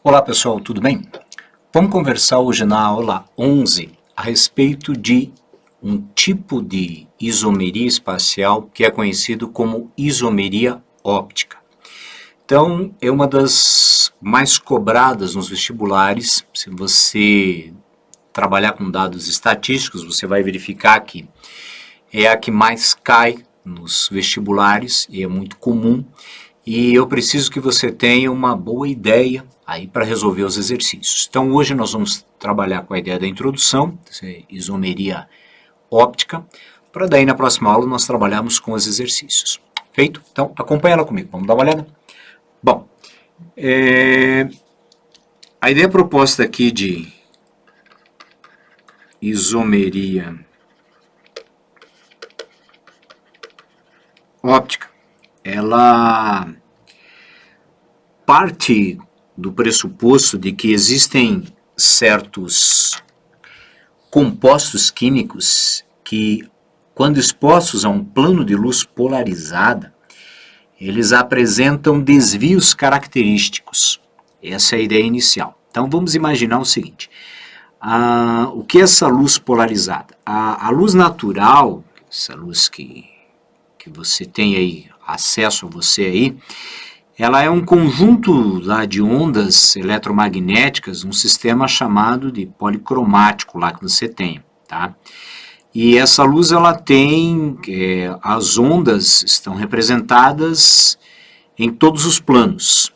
Olá pessoal, tudo bem? Vamos conversar hoje na aula 11 a respeito de um tipo de isomeria espacial que é conhecido como isomeria óptica. Então, é uma das mais cobradas nos vestibulares. Se você trabalhar com dados estatísticos, você vai verificar que é a que mais cai nos vestibulares e é muito comum. E eu preciso que você tenha uma boa ideia aí para resolver os exercícios. Então hoje nós vamos trabalhar com a ideia da introdução, isomeria óptica, para daí na próxima aula nós trabalharmos com os exercícios. Feito? Então acompanha ela comigo, vamos dar uma olhada? Bom, a ideia proposta aqui de isomeria óptica, ela parte do pressuposto de que existem certos compostos químicos que, quando expostos a um plano de luz polarizada, eles apresentam desvios característicos. Essa é a ideia inicial. Então vamos imaginar o seguinte, o que é essa luz polarizada? A luz natural, essa luz que você tem aí, acesso a você aí, ela é um conjunto lá de ondas eletromagnéticas, um sistema chamado de policromático lá que você tem, tá? E essa luz, ela tem, as ondas estão representadas em todos os planos.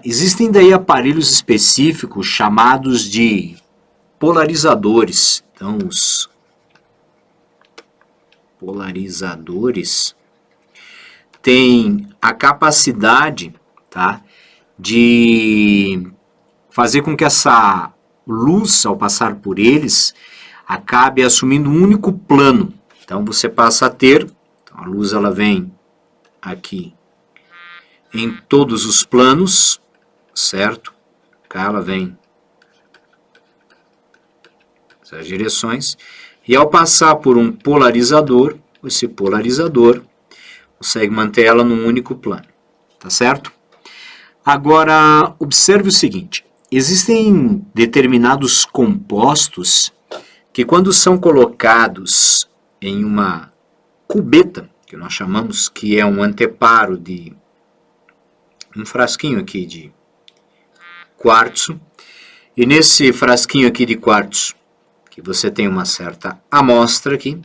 Existem daí aparelhos específicos chamados de polarizadores. Então, os polarizadores tem a capacidade, tá, de fazer com que essa luz, ao passar por eles, acabe assumindo um único plano. Então você passa a ter, a luz ela vem aqui em todos os planos, certo? Cá ela vem essas direções, e ao passar por um polarizador, esse polarizador consegue manter ela num único plano, tá certo? Agora, observe o seguinte, existem determinados compostos que quando são colocados em uma cubeta, que nós chamamos que é um anteparo de um frasquinho aqui de quartzo, e nesse frasquinho aqui de quartzo, que você tem uma certa amostra aqui,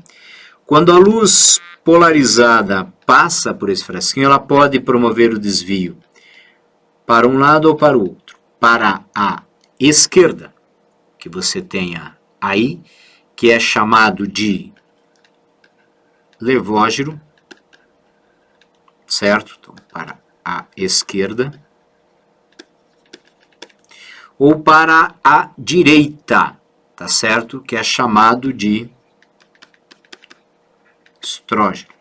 quando a luz polarizada passa por esse frasquinho, ela pode promover o desvio para um lado ou para o outro. Para a esquerda, que você tenha aí, que é chamado de levógiro, certo? Então, para a esquerda. Ou para a direita, tá certo? Que é chamado de estrógeno.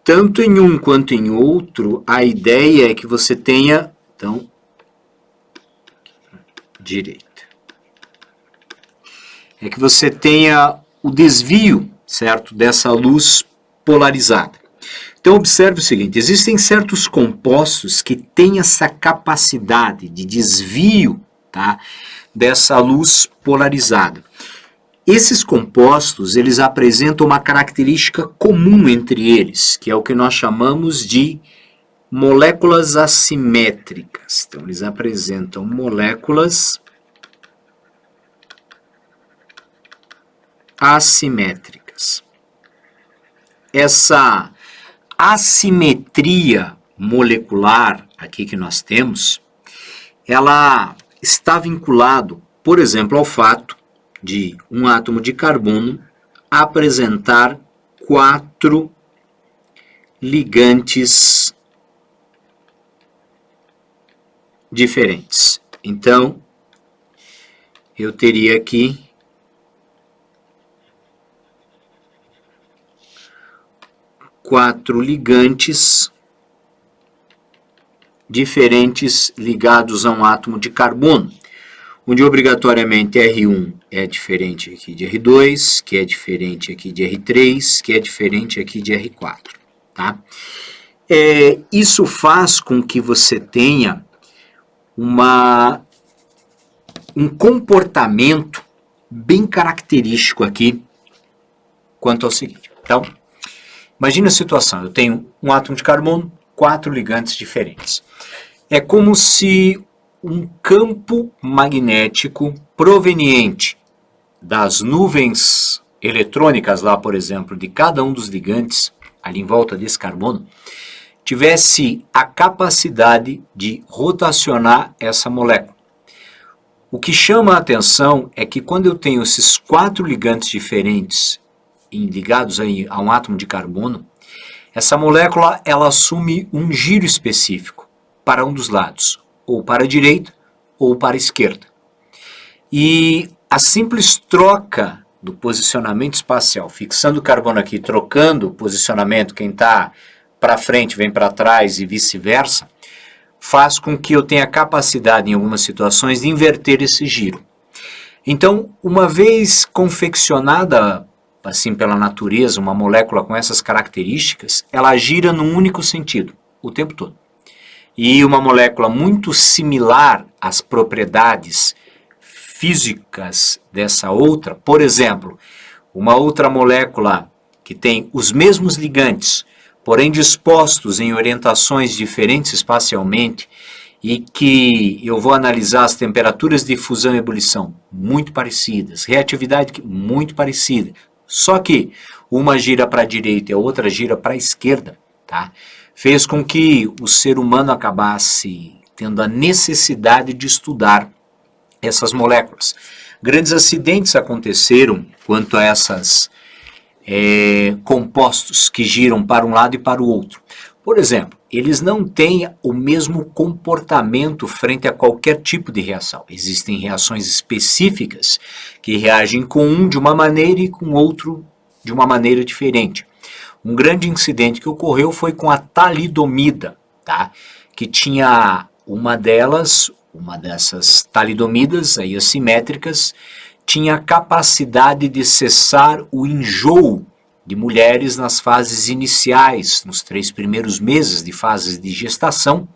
Tanto em um quanto em outro, a ideia é que você tenha, então, direita. É que você tenha o desvio, certo, dessa luz polarizada. Então, observe o seguinte, existem certos compostos que têm essa capacidade de desvio, tá, dessa luz polarizada. Esses compostos, eles apresentam uma característica comum entre eles, que é o que nós chamamos de moléculas assimétricas. Então, eles apresentam moléculas assimétricas. Essa assimetria molecular aqui que nós temos, ela está vinculado, por exemplo, ao fato de um átomo de carbono apresentar 4 ligantes diferentes. Então, eu teria aqui 4 ligantes diferentes ligados a um átomo de carbono, onde obrigatoriamente R1 é diferente aqui de R2, que é diferente aqui de R3, que é diferente aqui de R4, tá? Isso faz com que você tenha um comportamento bem característico aqui quanto ao seguinte. Então, imagina a situação, eu tenho um átomo de carbono, 4 ligantes diferentes. É como se um campo magnético proveniente das nuvens eletrônicas lá, por exemplo, de cada um dos ligantes, ali em volta desse carbono, tivesse a capacidade de rotacionar essa molécula. O que chama a atenção é que quando eu tenho esses 4 ligantes diferentes ligados aí a um átomo de carbono, essa molécula ela assume um giro específico para um dos lados, ou para a direita ou para a esquerda. E a simples troca do posicionamento espacial, fixando o carbono aqui, trocando o posicionamento, quem está para frente vem para trás e vice-versa, faz com que eu tenha capacidade em algumas situações de inverter esse giro. Então, uma vez confeccionada assim pela natureza uma molécula com essas características, ela gira num único sentido, o tempo todo. E uma molécula muito similar às propriedades físicas dessa outra, por exemplo, uma outra molécula que tem os mesmos ligantes, porém dispostos em orientações diferentes espacialmente, e que eu vou analisar as temperaturas de fusão e ebulição muito parecidas, reatividade muito parecida, só que uma gira para a direita e a outra gira para a esquerda, tá? Fez com que o ser humano acabasse tendo a necessidade de estudar essas moléculas. Grandes acidentes aconteceram quanto a essas compostos que giram para um lado e para o outro. Por exemplo, eles não têm o mesmo comportamento frente a qualquer tipo de reação. Existem reações específicas que reagem com um de uma maneira e com outro de uma maneira diferente. Um grande incidente que ocorreu foi com a talidomida, tá? Que tinha uma dessas talidomidas aí assimétricas, tinha a capacidade de cessar o enjoo de mulheres nas fases iniciais, nos 3 primeiros meses de fases de gestação.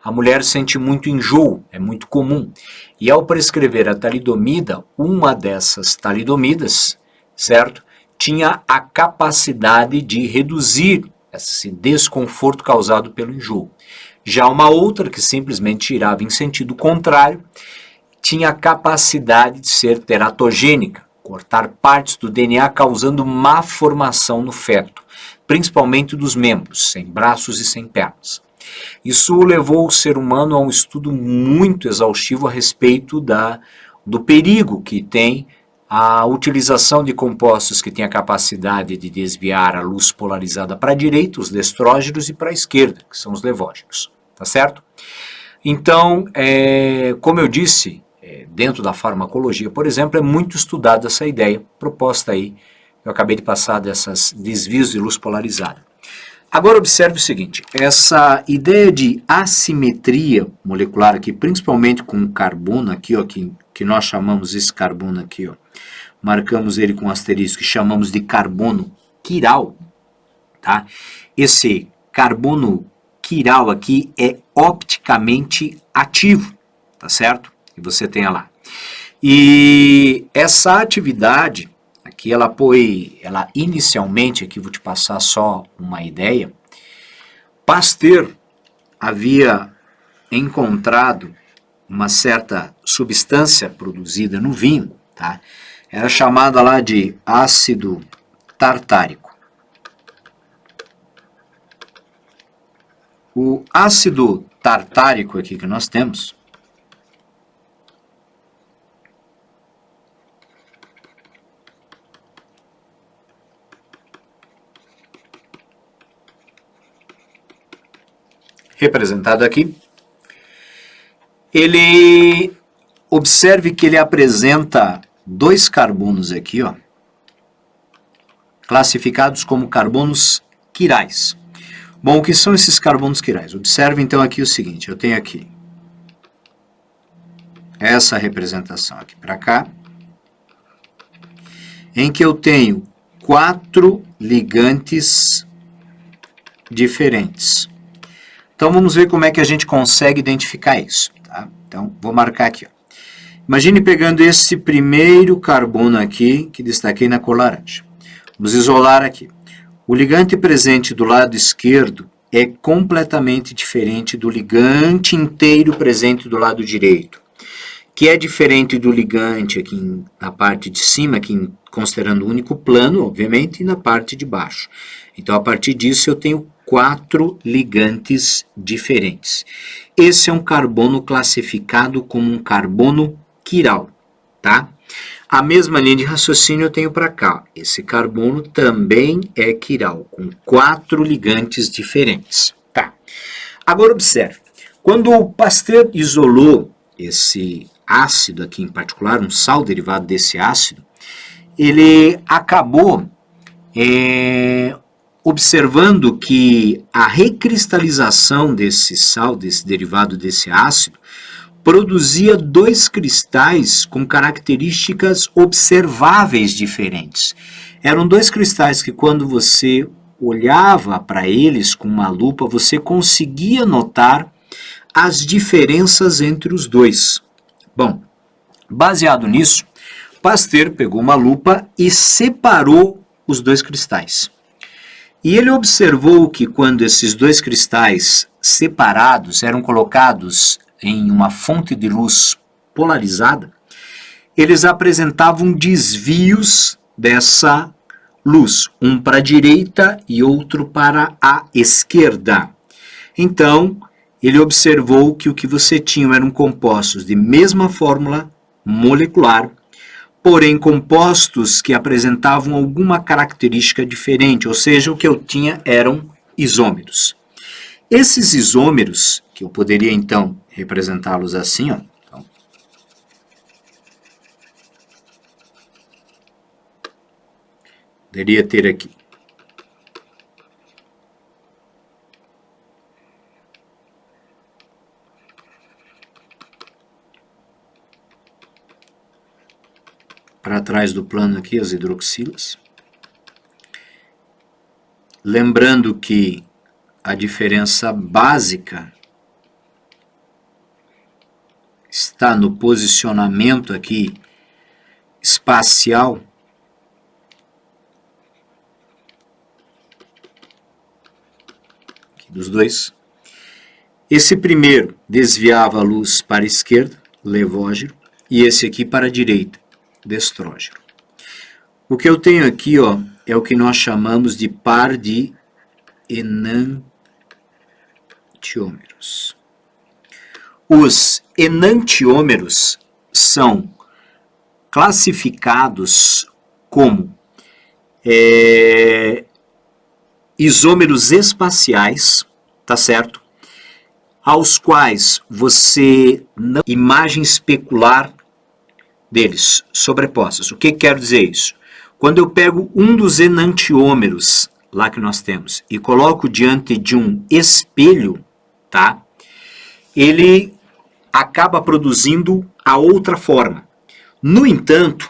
A mulher sente muito enjoo, é muito comum. E ao prescrever a talidomida, uma dessas talidomidas, certo? Tinha a capacidade de reduzir esse desconforto causado pelo enjoo. Já uma outra, que simplesmente girava em sentido contrário, tinha a capacidade de ser teratogênica, cortar partes do DNA causando má formação no feto, principalmente dos membros, sem braços e sem pernas. Isso levou o ser humano a um estudo muito exaustivo a respeito do perigo que tem a utilização de compostos que têm a capacidade de desviar a luz polarizada para a direita, os destrógenos, e para a esquerda, que são os levógenos, tá certo? Então, como eu disse, dentro da farmacologia, por exemplo, é muito estudada essa ideia proposta aí, eu acabei de passar dessas desvios de luz polarizada. Agora observe o seguinte, essa ideia de assimetria molecular aqui, principalmente com o carbono aqui, ó, que nós chamamos esse carbono aqui, ó, marcamos ele com asterisco e chamamos de carbono quiral, tá? Esse carbono quiral aqui é opticamente ativo, tá certo? E você tem lá. E essa atividade, aqui ela inicialmente, aqui vou te passar só uma ideia, Pasteur havia encontrado uma certa substância produzida no vinho, tá? Era chamada lá de ácido tartárico. O ácido tartárico aqui que nós temos, representado aqui, observe que ele apresenta 2 carbonos aqui, ó, classificados como carbonos quirais. Bom, o que são esses carbonos quirais? Observe então aqui o seguinte, eu tenho aqui essa representação aqui para cá, em que eu tenho 4 ligantes diferentes. Então, vamos ver como é que a gente consegue identificar isso. Tá? Então, vou marcar aqui. Ó. Imagine pegando esse primeiro carbono aqui, que destaquei na cor laranja. Vamos isolar aqui. O ligante presente do lado esquerdo é completamente diferente do ligante inteiro presente do lado direito, que é diferente do ligante aqui na parte de cima, aqui considerando o único plano, obviamente, e na parte de baixo. Então, a partir disso, eu tenho 4 ligantes diferentes. Esse é um carbono classificado como um carbono quiral, tá? A mesma linha de raciocínio eu tenho para cá. Esse carbono também é quiral, com 4 ligantes diferentes. Tá. Agora observe, quando o Pasteur isolou esse ácido aqui em particular, um sal derivado desse ácido, ele acabou observando que a recristalização desse sal, desse derivado desse ácido, produzia 2 cristais com características observáveis diferentes. Eram 2 cristais que, quando você olhava para eles com uma lupa, você conseguia notar as diferenças entre os dois. Bom, baseado nisso, Pasteur pegou uma lupa e separou os 2 cristais. E ele observou que, quando esses 2 cristais separados eram colocados em uma fonte de luz polarizada, eles apresentavam desvios dessa luz, um para a direita e outro para a esquerda. Então, ele observou que o que você tinha eram compostos de mesma fórmula molecular, porém compostos que apresentavam alguma característica diferente, ou seja, o que eu tinha eram isômeros. Esses isômeros, que eu poderia então representá-los assim, ó. Então, poderia ter aqui para trás do plano aqui as hidroxilas. Lembrando que a diferença básica está no posicionamento aqui espacial aqui dos dois. Esse primeiro desviava a luz para a esquerda, levógeno, e esse aqui para a direita, destrógeno. O que eu tenho aqui, ó, é o que nós chamamos de par de enantiômeros. Os enantiômeros são classificados como isômeros espaciais, tá certo? Aos quais você não imagem especular deles sobrepostas. O que quer dizer isso? Quando eu pego um dos enantiômeros lá que nós temos e coloco diante de um espelho, tá? Ele acaba produzindo a outra forma. No entanto,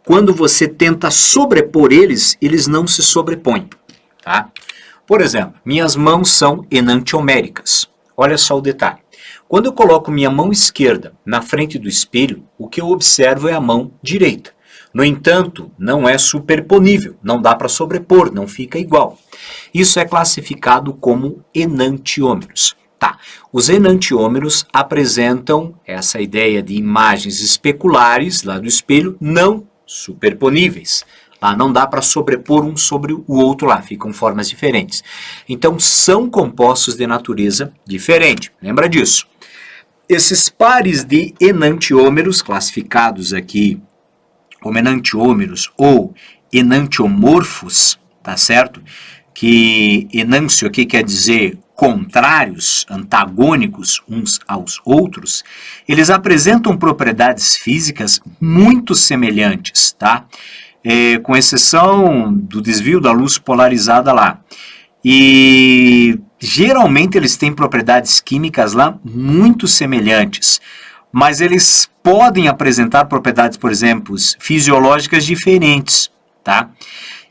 quando você tenta sobrepor eles, eles não se sobrepõem, tá? Por exemplo, minhas mãos são enantioméricas. Olha só o detalhe. Quando eu coloco minha mão esquerda na frente do espelho, o que eu observo é a mão direita. No entanto, não é superponível, não dá para sobrepor, não fica igual. Isso é classificado como enantiômeros. Tá. Os enantiômeros apresentam essa ideia de imagens especulares lá do espelho não superponíveis. Lá não dá para sobrepor um sobre o outro lá, ficam formas diferentes. Então, são compostos de natureza diferente, lembra disso. Esses pares de enantiômeros, classificados aqui como enantiômeros ou enantiomorfos, tá certo? Que enâncio aqui quer dizer contrários, antagônicos uns aos outros, eles apresentam propriedades físicas muito semelhantes, tá? Com exceção do desvio da luz polarizada lá. E geralmente eles têm propriedades químicas lá muito semelhantes, mas eles podem apresentar propriedades, por exemplo, fisiológicas diferentes, tá?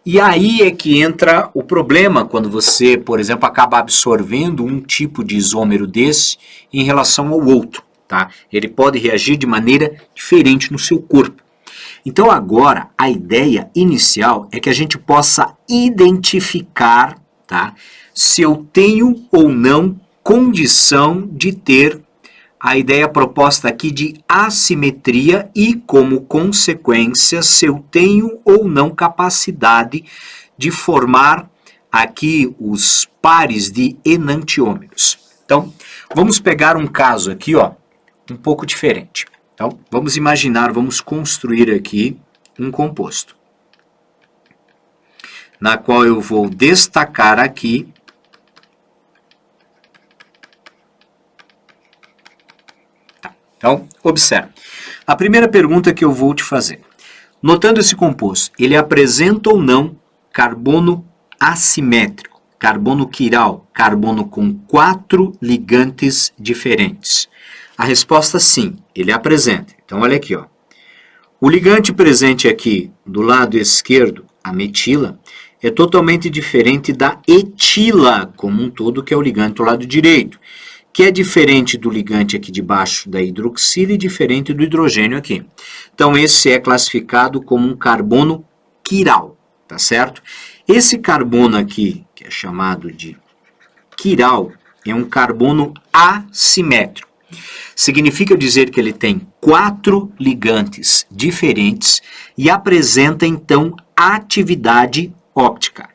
E aí é que entra o problema quando você, por exemplo, acaba absorvendo um tipo de isômero desse em relação ao outro, tá? Ele pode reagir de maneira diferente no seu corpo. Então agora a ideia inicial é que a gente possa identificar, tá, se eu tenho ou não condição de ter a ideia proposta aqui de assimetria e, como consequência, se eu tenho ou não capacidade de formar aqui os pares de enantiômeros. Então, vamos pegar um caso aqui, ó, um pouco diferente. Então, vamos imaginar, vamos construir aqui um composto, na qual eu vou destacar aqui Então, observe. A primeira pergunta que eu vou te fazer. Notando esse composto, ele apresenta ou não carbono assimétrico, carbono quiral, carbono com 4 ligantes diferentes? A resposta sim, ele apresenta. Então, olha aqui, ó. O ligante presente aqui do lado esquerdo, a metila, é totalmente diferente da etila como um todo, que é o ligante do lado direito, que é diferente do ligante aqui de baixo da hidroxila e diferente do hidrogênio aqui. Então, esse é classificado como um carbono quiral, tá certo? Esse carbono aqui, que é chamado de quiral, é um carbono assimétrico. Significa dizer que ele tem 4 ligantes diferentes e apresenta, então, atividade óptica.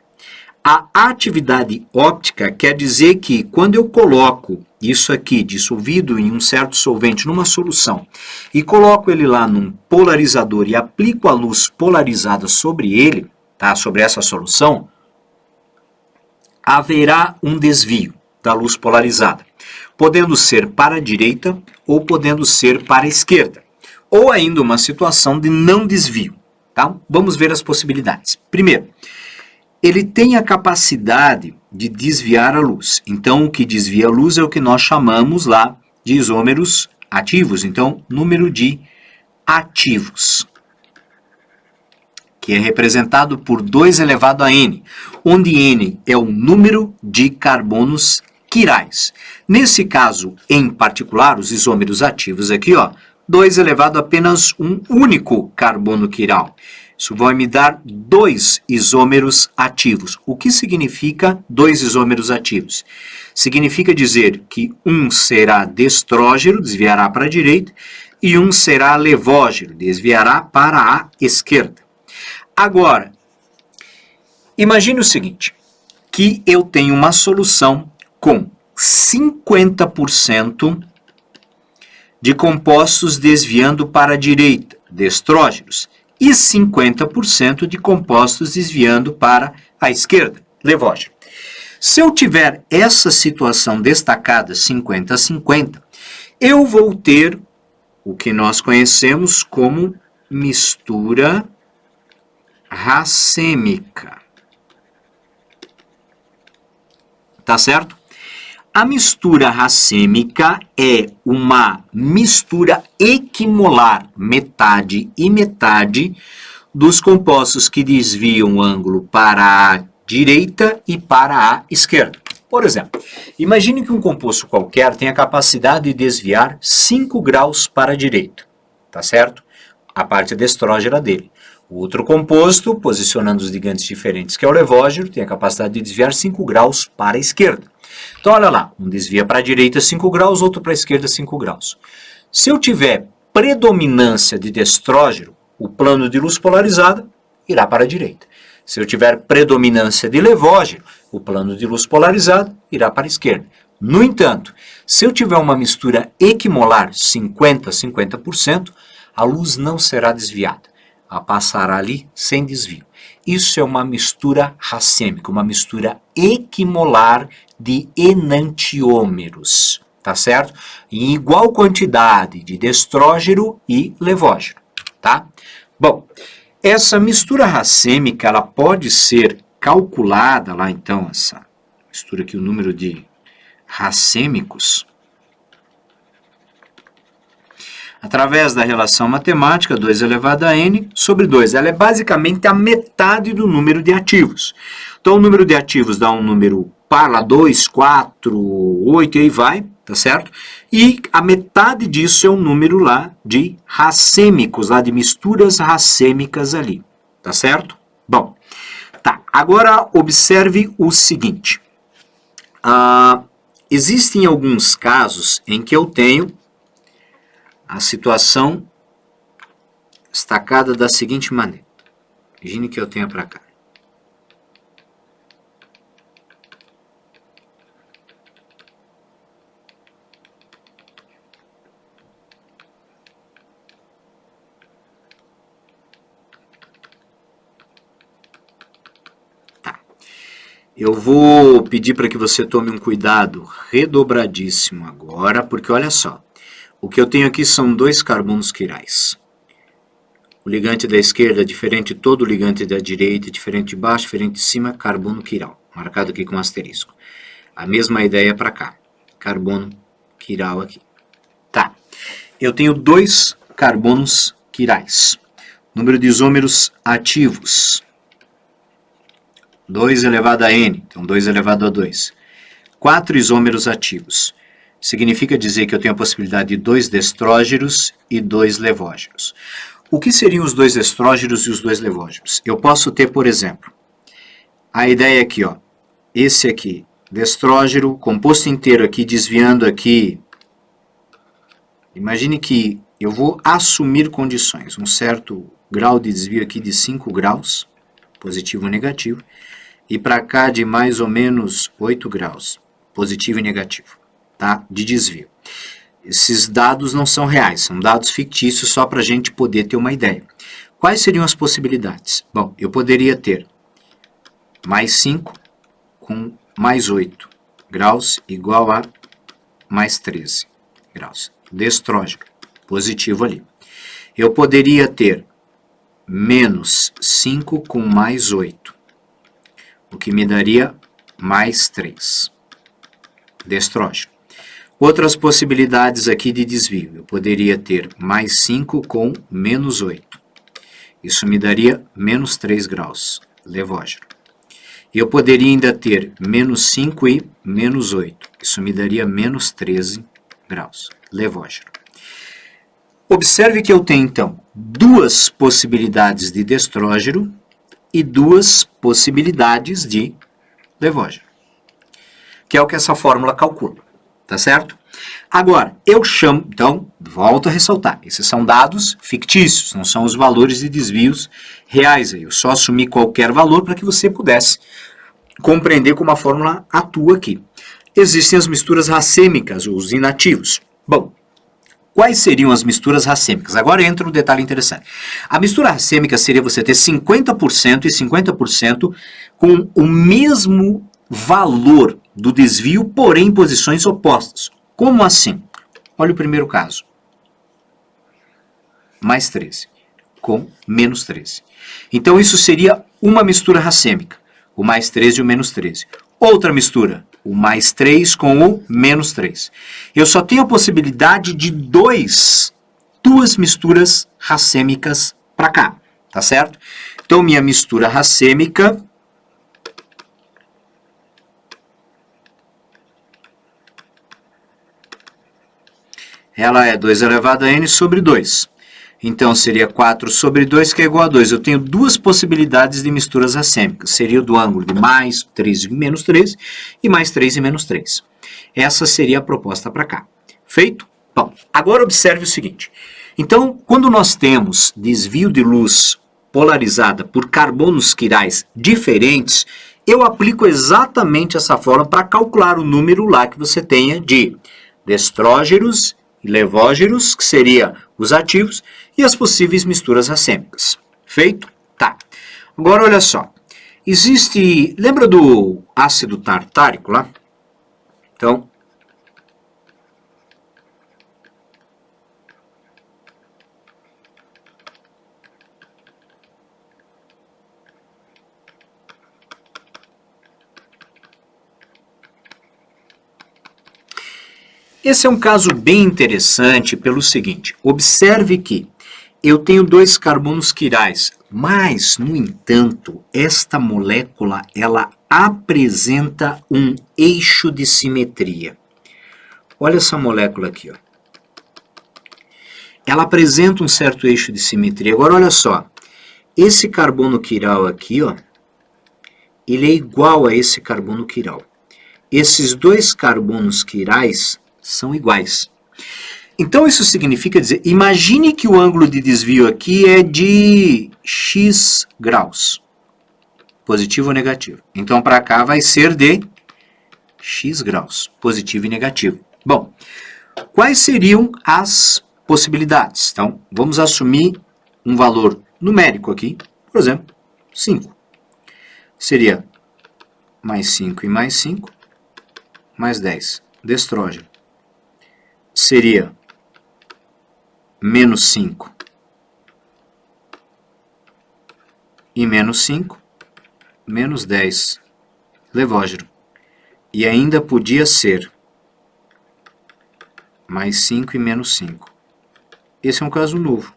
A atividade óptica quer dizer que quando eu coloco isso aqui dissolvido em um certo solvente numa solução e coloco ele lá num polarizador e aplico a luz polarizada sobre ele, tá, sobre essa solução, haverá um desvio da luz polarizada, podendo ser para a direita ou podendo ser para a esquerda, ou ainda uma situação de não desvio, tá? Vamos ver as possibilidades. Primeiro, ele tem a capacidade de desviar a luz. Então, o que desvia a luz é o que nós chamamos lá de isômeros ativos. Então, número de ativos, que é representado por 2 elevado a n, onde n é o número de carbonos quirais. Nesse caso, em particular, os isômeros ativos aqui, ó, 2 elevado a apenas um único carbono quiral. Isso vai me dar 2 isômeros ativos. O que significa 2 isômeros ativos? Significa dizer que um será destrógeno, desviará para a direita, e um será levógeno, desviará para a esquerda. Agora, imagine o seguinte, que eu tenho uma solução com 50% de compostos desviando para a direita, destrógenos, e 50% de compostos desviando para a esquerda, levógeno. Se eu tiver essa situação destacada, 50-50, eu vou ter o que nós conhecemos como mistura racêmica. Tá certo? A mistura racêmica é uma mistura equimolar, metade e metade, dos compostos que desviam o ângulo para a direita e para a esquerda. Por exemplo, imagine que um composto qualquer tenha a capacidade de desviar 5 graus para a direita, tá certo? A parte destrógena dele. O outro composto, posicionando os ligantes diferentes, que é o levógeno, tem a capacidade de desviar 5 graus para a esquerda. Então, olha lá, um desvia para a direita 5 graus, outro para a esquerda 5 graus. Se eu tiver predominância de destrógeno, o plano de luz polarizada irá para a direita. Se eu tiver predominância de levógeno, o plano de luz polarizada irá para a esquerda. No entanto, se eu tiver uma mistura equimolar 50-50%, a luz não será desviada. Ela passará ali sem desvio. Isso é uma mistura racêmica, uma mistura equimolar de enantiômeros, tá certo? Em igual quantidade de destrógeno e levógeno, tá? Bom, essa mistura racêmica, ela pode ser calculada lá, então, essa mistura aqui, o número de racêmicos, Através da relação matemática, 2 elevado a n sobre 2. Ela é basicamente a metade do número de ativos. Então, o número de ativos dá um número par lá, 2, 4, 8, e aí vai, tá certo? E a metade disso é um número lá de racêmicos, lá de misturas racêmicas ali, tá certo? Bom, tá. Agora, observe o seguinte. Existem alguns casos em que eu tenho a situação destacada da seguinte maneira. Imagine que eu tenha para cá. Tá. Eu vou pedir para que você tome um cuidado redobradíssimo agora, porque olha só. O que eu tenho aqui são 2 carbonos quirais. O ligante da esquerda é diferente de todo o ligante da direita, diferente de baixo, diferente de cima, carbono quiral, marcado aqui com asterisco. A mesma ideia para cá, carbono quiral aqui. Tá, eu tenho 2 carbonos quirais. Número de isômeros ativos, 2 elevado a n, então 2 elevado a 2. 4 isômeros ativos. Significa dizer que eu tenho a possibilidade de 2 destrógeros e 2 levógeros. O que seriam os 2 estrógenos e os 2 levógenos? Eu posso ter, por exemplo, a ideia aqui, ó, esse aqui, destrógeno, composto inteiro aqui, desviando aqui. Imagine que eu vou assumir condições, um certo grau de desvio aqui de 5 graus, positivo e negativo, e para cá de mais ou menos 8 graus, positivo e negativo, tá? De desvio. Esses dados não são reais, são dados fictícios só para a gente poder ter uma ideia. Quais seriam as possibilidades? Bom, eu poderia ter mais 5 com mais 8 graus igual a mais 13 graus. Destrógeno, positivo ali. Eu poderia ter menos 5 com mais 8, o que me daria mais 3. Destrógeno. Outras possibilidades aqui de desvio. Eu poderia ter mais 5 com menos 8. Isso me daria menos 3 graus, levógeno. Eu poderia ainda ter menos 5 e menos 8. Isso me daria menos 13 graus, levógeno. Observe que eu tenho, então, 2 possibilidades de destrógeno e 2 possibilidades de levógeno, que é o que essa fórmula calcula. Tá certo? Agora, eu chamo, então, volto a ressaltar, esses são dados fictícios, não são os valores de desvios reais. Eu só assumi qualquer valor para que você pudesse compreender como a fórmula atua aqui. Existem as misturas racêmicas, os inativos. Bom, quais seriam as misturas racêmicas? Agora entra um detalhe interessante. A mistura racêmica seria você ter 50% e 50% com o mesmo valor do desvio, porém em posições opostas. Como assim? Olha o primeiro caso. Mais 13 com menos 13. Então isso seria uma mistura racêmica. O mais 13 e o menos 13. Outra mistura. O mais 3 com o menos 3. Eu só tenho a possibilidade de duas misturas racêmicas para cá. Tá certo? Então minha mistura racêmica ela é 2 elevado a n sobre 2. Então, seria 4 sobre 2, que é igual a 2. Eu tenho 2 possibilidades de misturas racêmicas. Seria o do ângulo de mais 3 e menos 3, e mais 3 e menos 3. Essa seria a proposta para cá. Feito? Bom, agora observe o seguinte. Então, quando nós temos desvio de luz polarizada por carbonos quirais diferentes, eu aplico exatamente essa fórmula para calcular o número lá que você tenha de destrógenos e levógenos, que seria os ativos, e as possíveis misturas racêmicas. Feito? Tá. Agora, olha só. Existe... Lembra do ácido tartárico lá? Então, Esse é um caso bem interessante pelo seguinte, observe que eu tenho 2 carbonos quirais, mas, no entanto, esta molécula, ela apresenta um eixo de simetria. Olha essa molécula aqui, ó. Ela apresenta um certo eixo de simetria. Agora, olha só, esse carbono quiral aqui, ó, ele é igual a esse carbono quiral. Esses 2 carbonos quirais são iguais. Então, isso significa dizer, imagine que o ângulo de desvio aqui é de x graus, positivo ou negativo. Então, para cá vai ser de x graus, positivo e negativo. Bom, quais seriam as possibilidades? Então, vamos assumir um valor numérico aqui, por exemplo, 5. Seria mais 5 e mais 5, mais 10 de estrógeno. Seria menos 5 e menos 5, menos 10 levógeno. E ainda podia ser mais 5 e menos 5. Esse é um caso novo,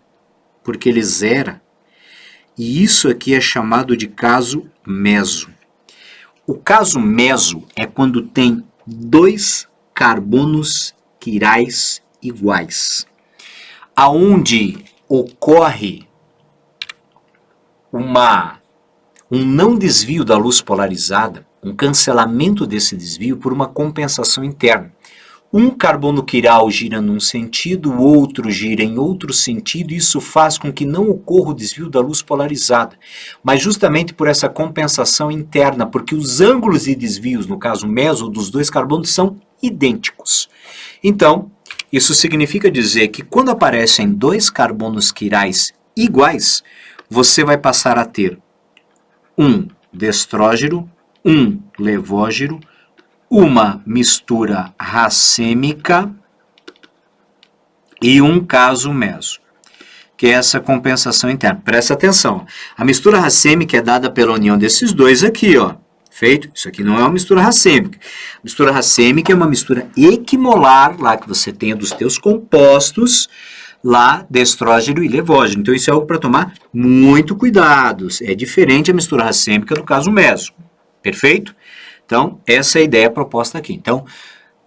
porque ele zera, e isso aqui é chamado de caso meso. O caso meso é quando tem 2 carbonos quirais iguais, aonde ocorre um não desvio da luz polarizada, um cancelamento desse desvio por uma compensação interna. Um carbono quiral gira num sentido, o outro gira em outro sentido, e isso faz com que não ocorra o desvio da luz polarizada, mas justamente por essa compensação interna, porque os ângulos de desvios, no caso meso, dos 2 carbonos são idênticos. Então, isso significa dizer que quando aparecem 2 carbonos quirais iguais, você vai passar a ter um destrógeno, um levógeno, uma mistura racêmica e um caso meso, que é essa compensação interna. Presta atenção, a mistura racêmica é dada pela união desses 2 aqui, ó. Feito? Isso aqui não é uma mistura racêmica. Mistura racêmica é uma mistura equimolar, lá que você tenha dos teus compostos, lá de estrógeno e levógeno. Então isso é algo para tomar muito cuidado. É diferente a mistura racêmica do caso meso. Perfeito? Então, essa é a ideia proposta aqui. Então,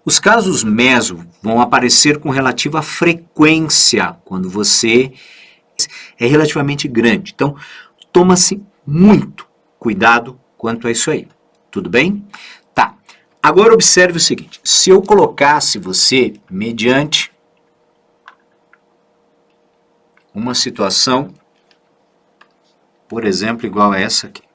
os casos meso vão aparecer com relativa frequência quando você é relativamente grande. Então, toma-se muito cuidado quanto a isso aí. Tudo bem? Tá. Agora observe o seguinte. Se eu colocasse você mediante uma situação, por exemplo, igual a essa aqui.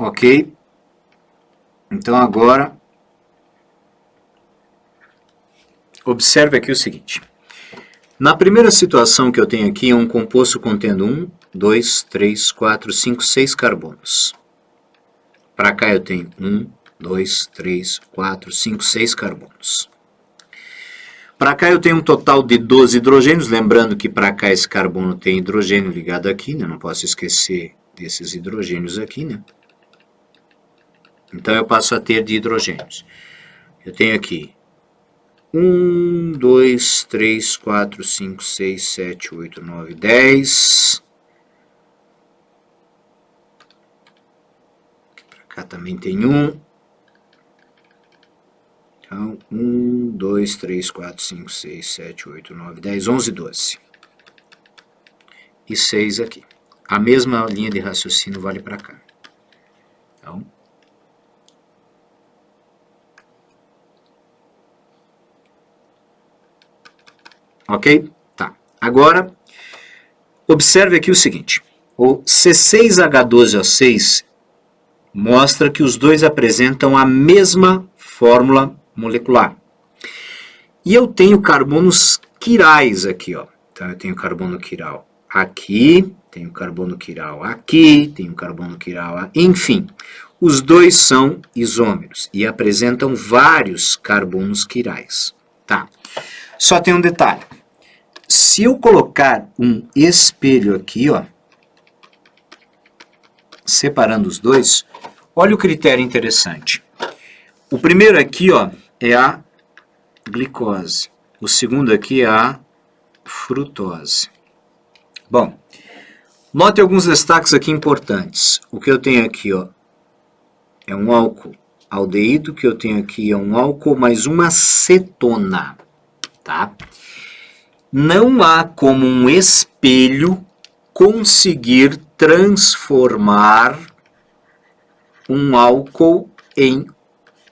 Ok? Então agora, observe aqui o seguinte. Na primeira situação que eu tenho aqui, é um composto contendo 1, 2, 3, 4, 5, 6 carbonos. Para cá eu tenho 1, 2, 3, 4, 5, 6 carbonos. Para cá eu tenho um total de 12 hidrogênios, lembrando que para cá esse carbono tem hidrogênio ligado aqui, né? Não posso esquecer desses hidrogênios aqui, né? Então eu passo a ter de hidrogênios. Eu tenho aqui 1, 2, 3, 4, 5, 6, 7, 8, 9, 10. Para cá também tem 1. Então, 1, 2, 3, 4, 5, 6, 7, 8, 9, 10, 11, 12. E 6 aqui. A mesma linha de raciocínio vale para cá. Então, Ok? Tá. Agora, observe aqui o seguinte. O C6H12O6 mostra que os dois apresentam a mesma fórmula molecular. E eu tenho carbonos quirais aqui, ó. Então, eu tenho carbono quiral aqui, tenho carbono quiral aqui, tenho carbono quiral aqui, enfim. Os dois são isômeros e apresentam vários carbonos quirais. Tá. Só tem um detalhe. Se eu colocar um espelho aqui, ó, separando os dois, olha o critério interessante. O primeiro aqui, ó, é a glicose. O segundo aqui é a frutose. Bom, note alguns destaques aqui importantes. O que eu tenho aqui, ó, é um álcool aldeído, o que eu tenho aqui é um álcool mais uma cetona, tá? Não há como um espelho conseguir transformar um álcool em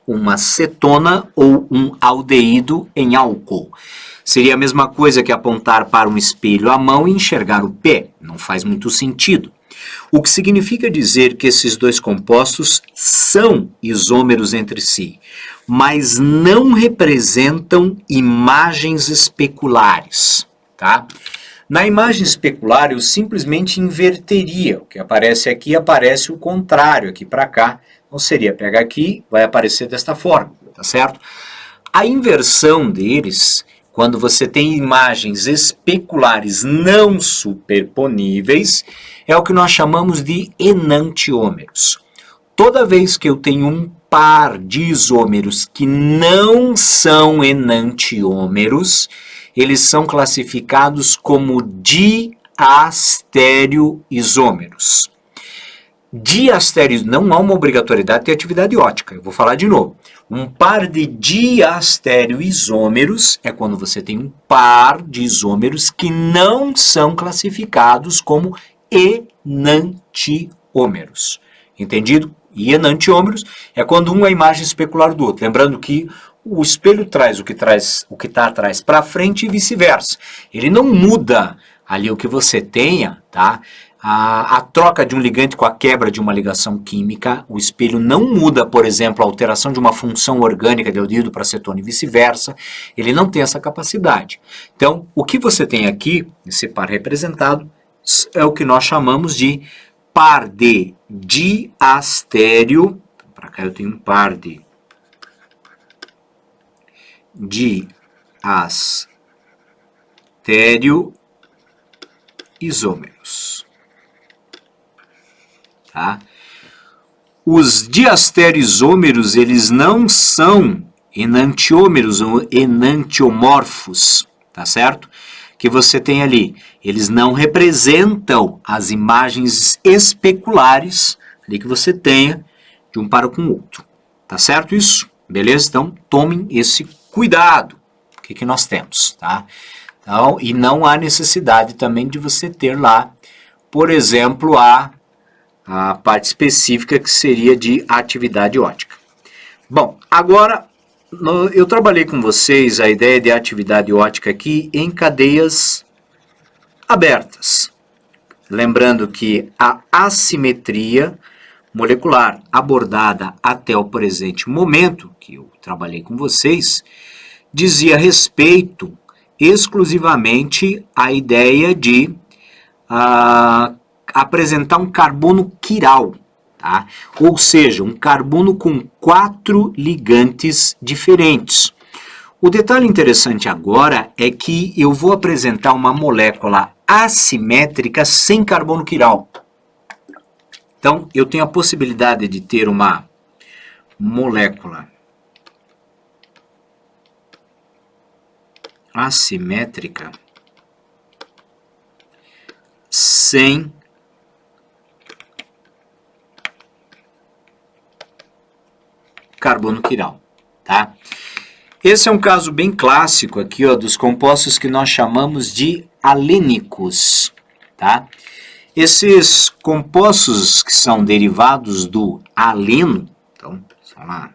uma cetona ou um aldeído em álcool. Seria a mesma coisa que apontar para um espelho à mão e enxergar o pé. Não faz muito sentido. O que significa dizer que esses dois compostos são isômeros entre si, mas não representam imagens especulares, tá? Na imagem especular, eu simplesmente inverteria. O que aparece aqui, aparece o contrário aqui para cá. Então seria pegar aqui, vai aparecer desta forma, tá certo? A inversão deles, quando você tem imagens especulares não superponíveis, é o que nós chamamos de enantiômeros. Toda vez que eu tenho um par de isômeros que não são enantiômeros, eles são classificados como diastereoisômeros. Diastéreos, não há uma obrigatoriedade de ter atividade ótica. Eu vou falar de novo. Um par de diastereoisômeros é quando você tem um par de isômeros que não são classificados como enantiômeros. Entendido? E enantiômeros é quando um é a imagem especular do outro. Lembrando que o espelho traz o que está atrás para frente e vice-versa. Ele não muda ali o que você tenha, tá? A troca de um ligante com a quebra de uma ligação química, o espelho não muda, por exemplo, a alteração de uma função orgânica de aldeído para cetona e vice-versa, ele não tem essa capacidade. Então, o que você tem aqui, esse par representado, é o que nós chamamos de par de diastéreo, para cá eu tenho um par de diastereoisômeros. Tá? Os diastereoisômeros, eles não são enantiômeros ou enantiomorfos, tá certo? Que você tem ali, eles não representam as imagens especulares ali que você tenha de um par com o outro, tá certo isso? Beleza? Então, tomem esse cuidado. O que nós temos, tá? Então, e não há necessidade também de você ter lá, por exemplo, a parte específica que seria de atividade ótica. Bom, agora eu trabalhei com vocês a ideia de atividade ótica aqui em cadeias abertas. Lembrando que a assimetria molecular abordada até o presente momento, que eu trabalhei com vocês, dizia respeito exclusivamente à ideia de apresentar um carbono quiral, tá? Ou seja, um carbono com 4 ligantes diferentes. O detalhe interessante agora é que eu vou apresentar uma molécula assimétrica sem carbono quiral. Então, eu tenho a possibilidade de ter uma molécula assimétrica sem carbono quiral, tá? Esse é um caso bem clássico aqui, ó, dos compostos que nós chamamos de alênicos, tá? Esses compostos que são derivados do aleno, então, vamos lá.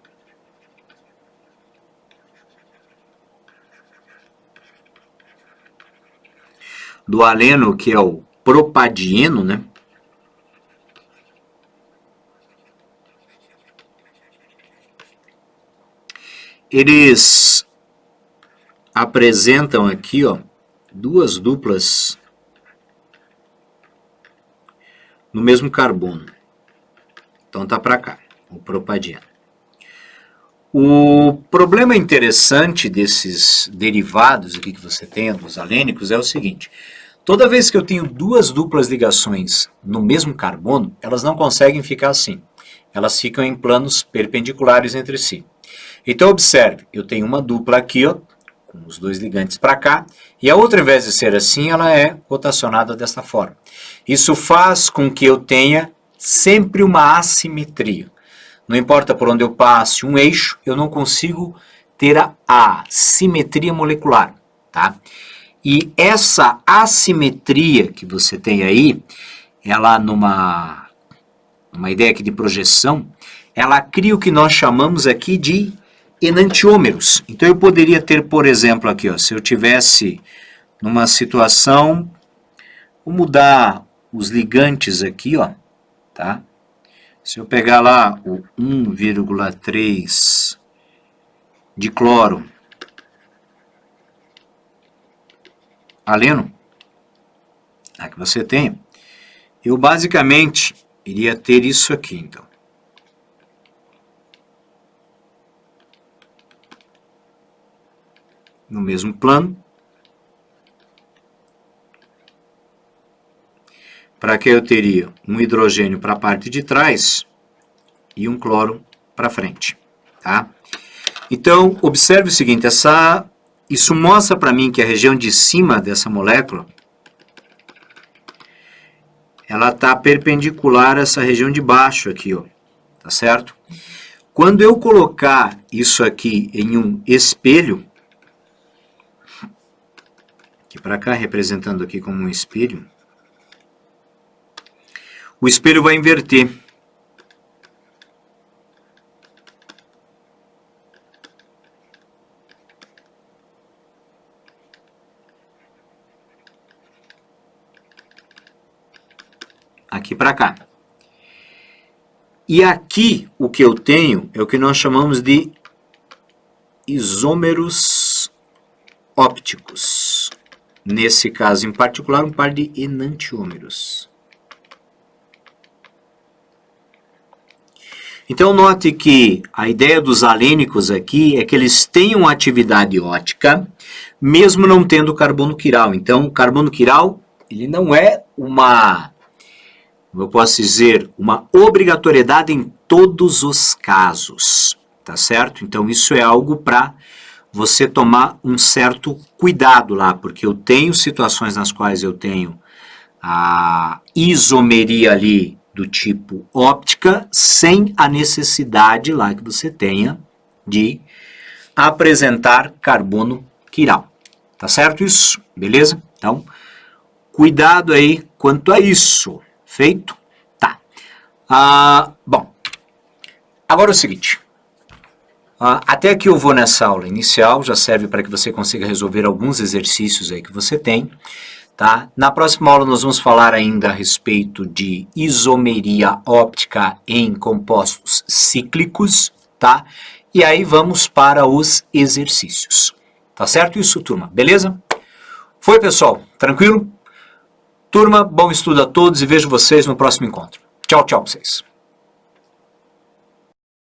do aleno, que é o propadieno, né? Eles apresentam aqui, ó, duas duplas no mesmo carbono. Então tá para cá, o propadieno. O problema interessante desses derivados aqui que você tem, dos alênicos, é o seguinte: toda vez que eu tenho duas duplas ligações no mesmo carbono, elas não conseguem ficar assim. Elas ficam em planos perpendiculares entre si. Então observe, eu tenho uma dupla aqui, ó, com os dois ligantes para cá, e a outra, ao invés de ser assim, ela é rotacionada desta forma. Isso faz com que eu tenha sempre uma assimetria. Não importa por onde eu passe um eixo, eu não consigo ter a simetria molecular, tá? E essa assimetria que você tem aí, ela numa ideia aqui de projeção, ela cria o que nós chamamos aqui de enantiômeros. Então eu poderia ter, por exemplo, aqui, ó, se eu tivesse numa situação, vou mudar os ligantes aqui, ó, tá? Se eu pegar lá o 1,3 de cloro aleno, aqui você tem, eu basicamente iria ter isso aqui, então. No mesmo plano, para que eu teria um hidrogênio para a parte de trás e um cloro para frente, tá? Então, observe o seguinte, isso mostra para mim que a região de cima dessa molécula, ela está perpendicular a essa região de baixo aqui, ó, tá certo? Quando eu colocar isso aqui em um espelho, aqui para cá, representando aqui como um espelho, o espelho vai inverter. Aqui para cá. E aqui o que eu tenho é o que nós chamamos de isômeros ópticos. Nesse caso em particular, um par de enantiômeros. Então note que a ideia dos alênicos aqui é que eles tenham atividade ótica, mesmo não tendo carbono quiral. Então o carbono quiral, ele não é uma, eu posso dizer, uma obrigatoriedade em todos os casos, tá certo? Então isso é algo para você tomar um certo cuidado lá, porque eu tenho situações nas quais eu tenho a isomeria ali do tipo óptica, sem a necessidade lá que você tenha de apresentar carbono quiral. Tá certo isso? Beleza? Então, cuidado aí quanto a isso. Feito? Tá. Bom, agora é o seguinte. Até aqui eu vou nessa aula inicial, já serve para que você consiga resolver alguns exercícios aí que você tem. Tá? Na próxima aula nós vamos falar ainda a respeito de isomeria óptica em compostos cíclicos, tá? E aí vamos para os exercícios. Tá certo isso, turma? Beleza? Foi, pessoal? Tranquilo? Turma, bom estudo a todos e vejo vocês no próximo encontro. Tchau, tchau pra vocês.